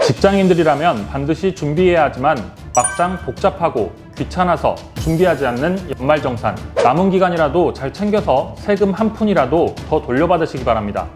직장인들이라면 반드시 준비해야 하지만 막상 복잡하고 귀찮아서 준비하지 않는 연말정산. 남은 기간이라도 잘 챙겨서 세금 한 푼이라도 더 돌려받으시기 바랍니다.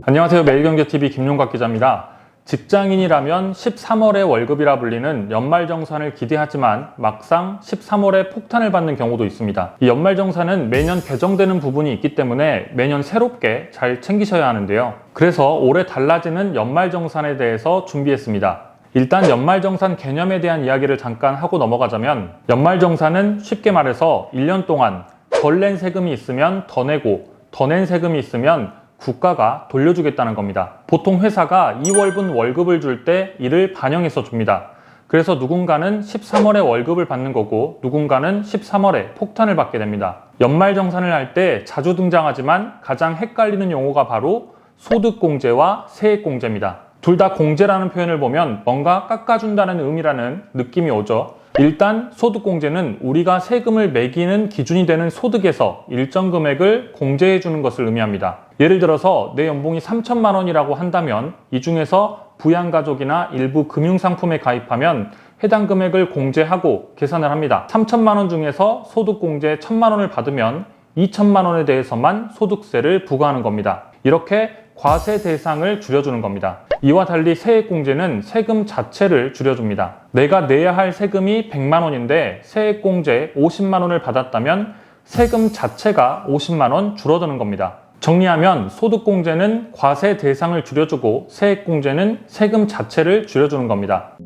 안녕하세요. 매일경제TV 김용각 기자입니다. 직장인이라면 13월의 월급이라 불리는 연말정산을 기대하지만 막상 13월에 폭탄을 받는 경우도 있습니다. 이 연말정산은 매년 개정되는 부분이 있기 때문에 매년 새롭게 잘 챙기셔야 하는데요. 그래서 올해 달라지는 연말정산에 대해서 준비했습니다. 일단 연말정산 개념에 대한 이야기를 잠깐 하고 넘어가자면, 연말정산은 쉽게 말해서 1년 동안 덜 낸 세금이 있으면 더 내고 더 낸 세금이 있으면 국가가 돌려주겠다는 겁니다. 보통 회사가 2월분 월급을 줄 때 이를 반영해서 줍니다. 그래서 누군가는 13월에 월급을 받는 거고 누군가는 13월에 폭탄을 받게 됩니다. 연말정산을 할 때 자주 등장하지만 가장 헷갈리는 용어가 바로 소득공제와 세액공제입니다. 둘 다 공제라는 표현을 보면 뭔가 깎아준다는 의미라는 느낌이 오죠. 일단 소득공제는 우리가 세금을 매기는 기준이 되는 소득에서 일정 금액을 공제해 주는 것을 의미합니다. 예를 들어서 내 연봉이 3천만 원이라고 한다면 이 중에서 부양가족이나 일부 금융상품에 가입하면 해당 금액을 공제하고 계산을 합니다. 3천만 원 중에서 소득공제 1천만 원을 받으면 2천만 원에 대해서만 소득세를 부과하는 겁니다. 이렇게 과세 대상을 줄여주는 겁니다. 이와 달리 세액공제는 세금 자체를 줄여줍니다. 내가 내야 할 세금이 100만 원인데 세액공제 50만 원을 받았다면 세금 자체가 50만 원 줄어드는 겁니다. 정리하면 소득공제는 과세 대상을 줄여주고 세액공제는 세금 자체를 줄여주는 겁니다.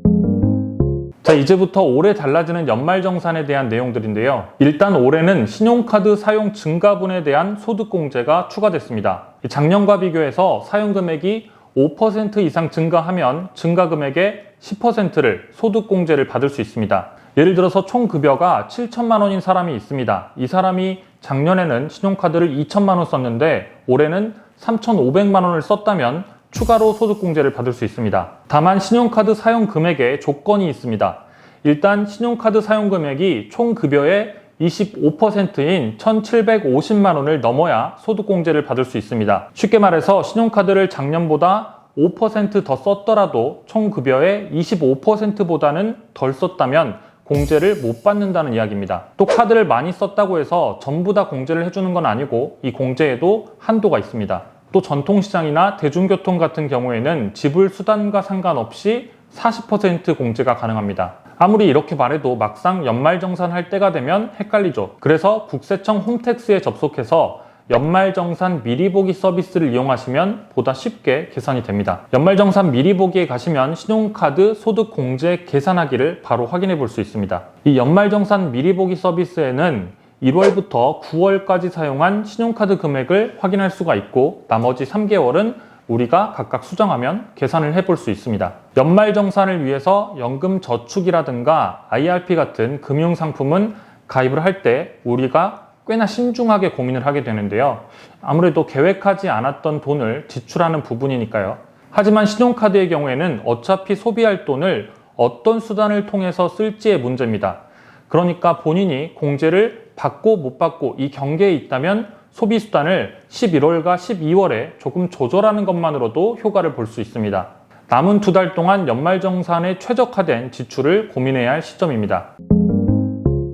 자, 이제부터 올해 달라지는 연말정산에 대한 내용들인데요. 일단 올해는 신용카드 사용 증가분에 대한 소득공제가 추가됐습니다. 작년과 비교해서 사용금액이 5% 이상 증가하면 증가금액의 10%를 소득공제를 받을 수 있습니다. 예를 들어서 총 급여가 7천만 원인 사람이 있습니다. 이 사람이 작년에는 신용카드를 2천만 원 썼는데 올해는 3,500만 원을 썼다면 추가로 소득공제를 받을 수 있습니다. 다만 신용카드 사용 금액에 조건이 있습니다. 일단 신용카드 사용 금액이 총 급여의 25%인 1,750만 원을 넘어야 소득공제를 받을 수 있습니다. 쉽게 말해서 신용카드를 작년보다 5% 더 썼더라도 총 급여의 25%보다는 덜 썼다면 공제를 못 받는다는 이야기입니다. 또 카드를 많이 썼다고 해서 전부 다 공제를 해주는 건 아니고 이 공제에도 한도가 있습니다. 또 전통시장이나 대중교통 같은 경우에는 지불 수단과 상관없이 40% 공제가 가능합니다. 아무리 이렇게 말해도 막상 연말정산 할 때가 되면 헷갈리죠. 그래서 국세청 홈택스에 접속해서 연말정산 미리보기 서비스를 이용하시면 보다 쉽게 계산이 됩니다. 연말정산 미리보기에 가시면 신용카드 소득공제 계산하기를 바로 확인해 볼 수 있습니다. 이 연말정산 미리보기 서비스에는 1월부터 9월까지 사용한 신용카드 금액을 확인할 수가 있고 나머지 3개월은 우리가 각각 수정하면 계산을 해볼 수 있습니다. 연말정산을 위해서 연금저축이라든가 IRP 같은 금융상품은 가입을 할 때 우리가 꽤나 신중하게 고민을 하게 되는데요. 아무래도 계획하지 않았던 돈을 지출하는 부분이니까요. 하지만 신용카드의 경우에는 어차피 소비할 돈을 어떤 수단을 통해서 쓸지의 문제입니다. 그러니까 본인이 공제를 받고 못 받고 이 경계에 있다면 소비수단을 11월과 12월에 조금 조절하는 것만으로도 효과를 볼 수 있습니다. 남은 2달 동안 연말정산에 최적화된 지출을 고민해야 할 시점입니다.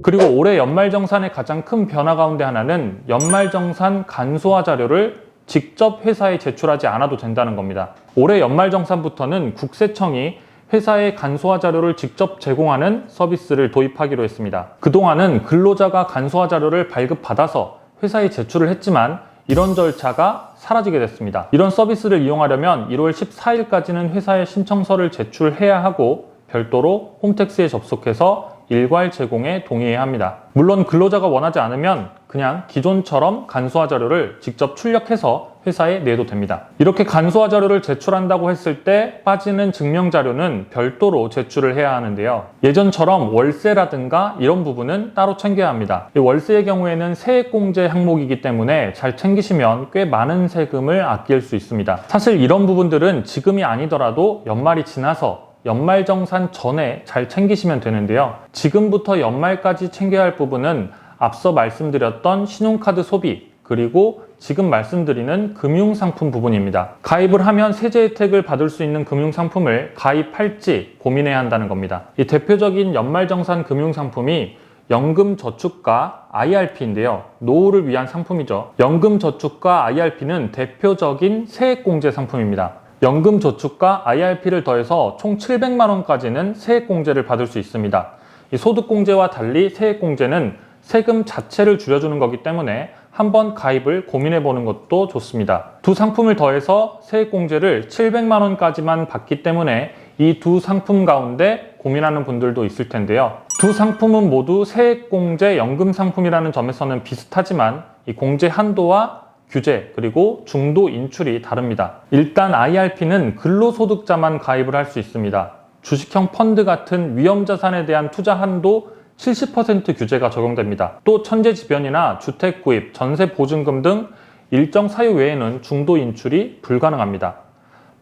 그리고 올해 연말정산의 가장 큰 변화 가운데 하나는 연말정산 간소화 자료를 직접 회사에 제출하지 않아도 된다는 겁니다. 올해 연말정산부터는 국세청이 회사에 간소화 자료를 직접 제공하는 서비스를 도입하기로 했습니다. 그동안은 근로자가 간소화 자료를 발급받아서 회사에 제출을 했지만 이런 절차가 사라지게 됐습니다. 이런 서비스를 이용하려면 1월 14일까지는 회사에 신청서를 제출해야 하고 별도로 홈택스에 접속해서 일괄 제공에 동의해야 합니다. 물론 근로자가 원하지 않으면 그냥 기존처럼 간소화 자료를 직접 출력해서 회사에 내도 됩니다. 이렇게 간소화 자료를 제출한다고 했을 때 빠지는 증명 자료는 별도로 제출을 해야 하는데요. 예전처럼 월세라든가 이런 부분은 따로 챙겨야 합니다. 이 월세의 경우에는 세액공제 항목이기 때문에 잘 챙기시면 꽤 많은 세금을 아낄 수 있습니다. 사실 이런 부분들은 지금이 아니더라도 연말이 지나서 연말정산 전에 잘 챙기시면 되는데요. 지금부터 연말까지 챙겨야 할 부분은 앞서 말씀드렸던 신용카드 소비, 그리고 지금 말씀드리는 금융상품 부분입니다. 가입을 하면 세제 혜택을 받을 수 있는 금융상품을 가입할지 고민해야 한다는 겁니다. 이 대표적인 연말정산 금융상품이 연금저축과 IRP인데요. 노후를 위한 상품이죠. 연금저축과 IRP는 대표적인 세액공제 상품입니다. 연금저축과 IRP를 더해서 총 700만 원까지는 세액공제를 받을 수 있습니다. 이 소득공제와 달리 세액공제는 세금 자체를 줄여주는 거기 때문에 한번 가입을 고민해보는 것도 좋습니다. 두 상품을 더해서 세액공제를 700만 원까지만 받기 때문에 이 두 상품 가운데 고민하는 분들도 있을 텐데요. 두 상품은 모두 세액공제 연금상품이라는 점에서는 비슷하지만 이 공제 한도와 규제 그리고 중도 인출이 다릅니다. 일단 IRP는 근로소득자만 가입을 할 수 있습니다. 주식형 펀드 같은 위험자산에 대한 투자 한도 70% 규제가 적용됩니다. 또 천재지변이나 주택 구입, 전세 보증금 등 일정 사유 외에는 중도 인출이 불가능합니다.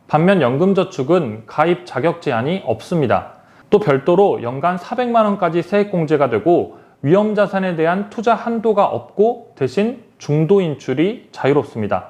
반면 연금저축은 가입 자격 제한이 없습니다. 또 별도로 연간 400만 원까지 세액공제가 되고 위험자산에 대한 투자 한도가 없고 대신 중도 인출이 자유롭습니다.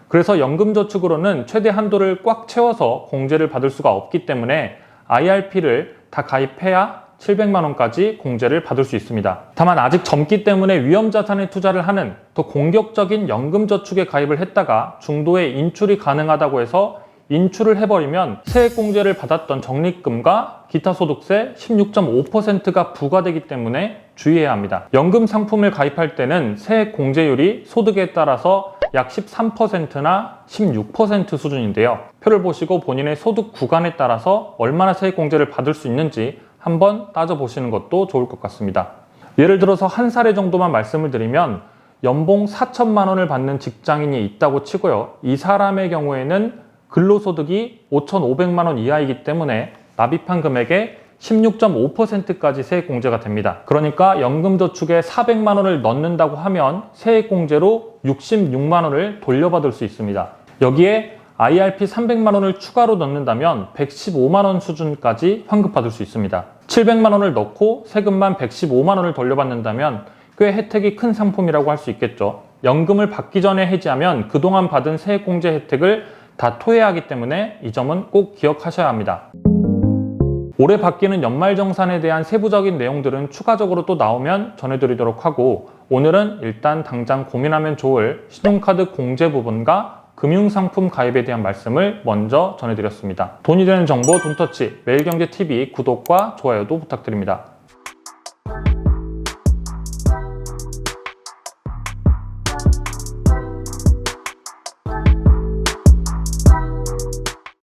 그래서 연금저축으로는 최대 한도를 꽉 채워서 공제를 받을 수가 없기 때문에 IRP를 다 가입해야 700만 원까지 공제를 받을 수 있습니다. 다만 아직 젊기 때문에 위험자산에 투자를 하는 더 공격적인 연금저축에 가입을 했다가 중도에 인출이 가능하다고 해서 인출을 해버리면 세액공제를 받았던 적립금과 기타 소득세 16.5%가 부과되기 때문에 주의해야 합니다. 연금 상품을 가입할 때는 세액공제율이 소득에 따라서 약 13%나 16% 수준인데요. 표를 보시고 본인의 소득 구간에 따라서 얼마나 세액공제를 받을 수 있는지 한번 따져보시는 것도 좋을 것 같습니다. 예를 들어서 한 사례 정도만 말씀을 드리면 연봉 4천만 원을 받는 직장인이 있다고 치고요. 이 사람의 경우에는 근로소득이 5,500만 원 이하이기 때문에 납입한 금액의 16.5%까지 세액공제가 됩니다. 그러니까 연금저축에 400만 원을 넣는다고 하면 세액공제로 66만 원을 돌려받을 수 있습니다. 여기에 IRP 300만 원을 추가로 넣는다면 115만 원 수준까지 환급받을 수 있습니다. 700만 원을 넣고 세금만 115만 원을 돌려받는다면 꽤 혜택이 큰 상품이라고 할 수 있겠죠. 연금을 받기 전에 해지하면 그동안 받은 세액공제 혜택을 다 토해하기 때문에 이 점은 꼭 기억하셔야 합니다. 올해 바뀌는 연말정산에 대한 세부적인 내용들은 추가적으로 또 나오면 전해드리도록 하고 오늘은 일단 당장 고민하면 좋을 신용카드 공제 부분과 금융상품 가입에 대한 말씀을 먼저 전해드렸습니다. 돈이 되는 정보 돈터치 매일경제TV 구독과 좋아요도 부탁드립니다.